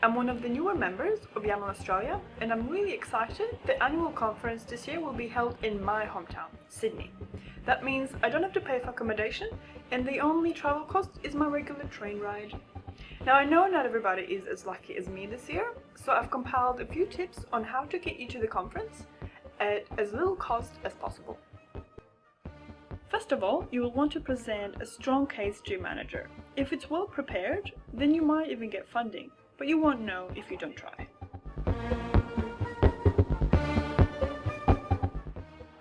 I'm one of the newer members of IAML Australia, and I'm really excited the annual conference this year will be held in my hometown, Sydney. That means I don't have to pay for accommodation, and the only travel cost is my regular train ride. Now I know not everybody is as lucky as me this year, so I've compiled a few tips on how to get you to the conference at as little cost as possible. First of all, you will want to present a strong case to your manager. If it's well prepared, then you might even get funding, but you won't know if you don't try.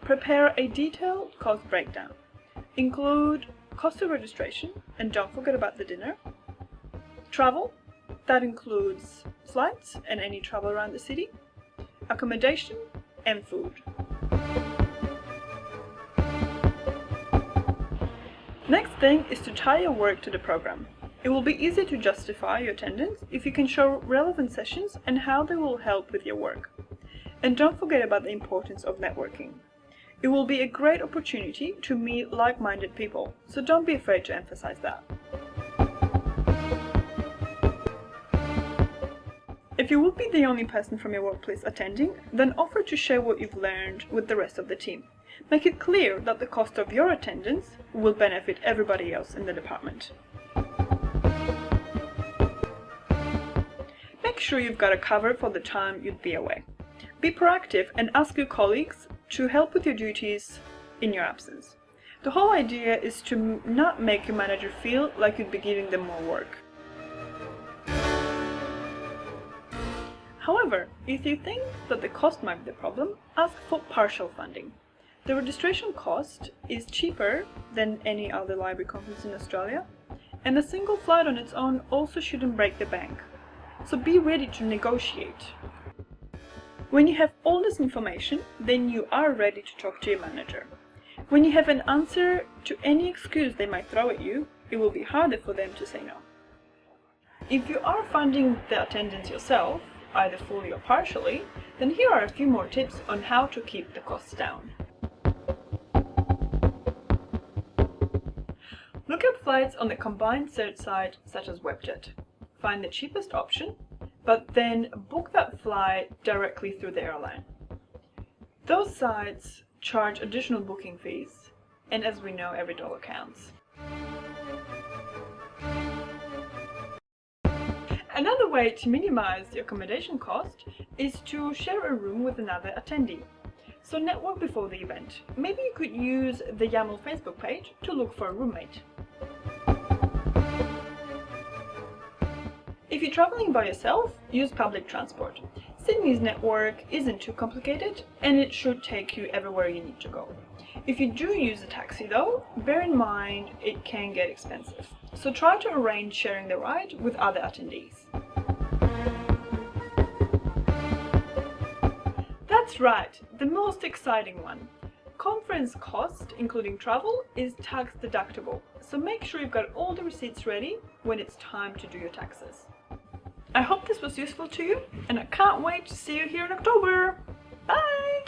Prepare a detailed cost breakdown. Include cost of registration, and don't forget about the dinner. Travel, that includes flights and any travel around the city. Accommodation and food. Next thing is to tie your work to the program. It will be easy to justify your attendance if you can show relevant sessions and how they will help with your work. And don't forget about the importance of networking. It will be a great opportunity to meet like-minded people, so don't be afraid to emphasize that. If you will be the only person from your workplace attending, then offer to share what you've learned with the rest of the team. Make it clear that the cost of your attendance will benefit everybody else in the department. Make sure you've got a cover for the time you'd be away. Be proactive and ask your colleagues to help with your duties in your absence. The whole idea is to not make your manager feel like you'd be giving them more work. However, if you think that the cost might be the problem, ask for partial funding. The registration cost is cheaper than any other library conference in Australia, and a single flight on its own also shouldn't break the bank. So be ready to negotiate. When you have all this information, then you are ready to talk to your manager. When you have an answer to any excuse they might throw at you, it will be harder for them to say no. If you are funding the attendance yourself, either fully or partially, then here are a few more tips on how to keep the costs down. Look at flights on the combined search site such as Webjet. Find the cheapest option, but then book that flight directly through the airline. Those sites charge additional booking fees, and as we know, every dollar counts. Another way to minimize the accommodation cost is to share a room with another attendee. So network before the event. Maybe you could use the IAML Facebook page to look for a roommate. If you're traveling by yourself, use public transport. Sydney's network isn't too complicated and it should take you everywhere you need to go. If you do use a taxi though, bear in mind it can get expensive. So try to arrange sharing the ride with other attendees. That's right, the most exciting one. Conference cost, including travel, is tax deductible. So make sure you've got all the receipts ready when it's time to do your taxes. I hope this was useful to you, and I can't wait to see you here in October. Bye!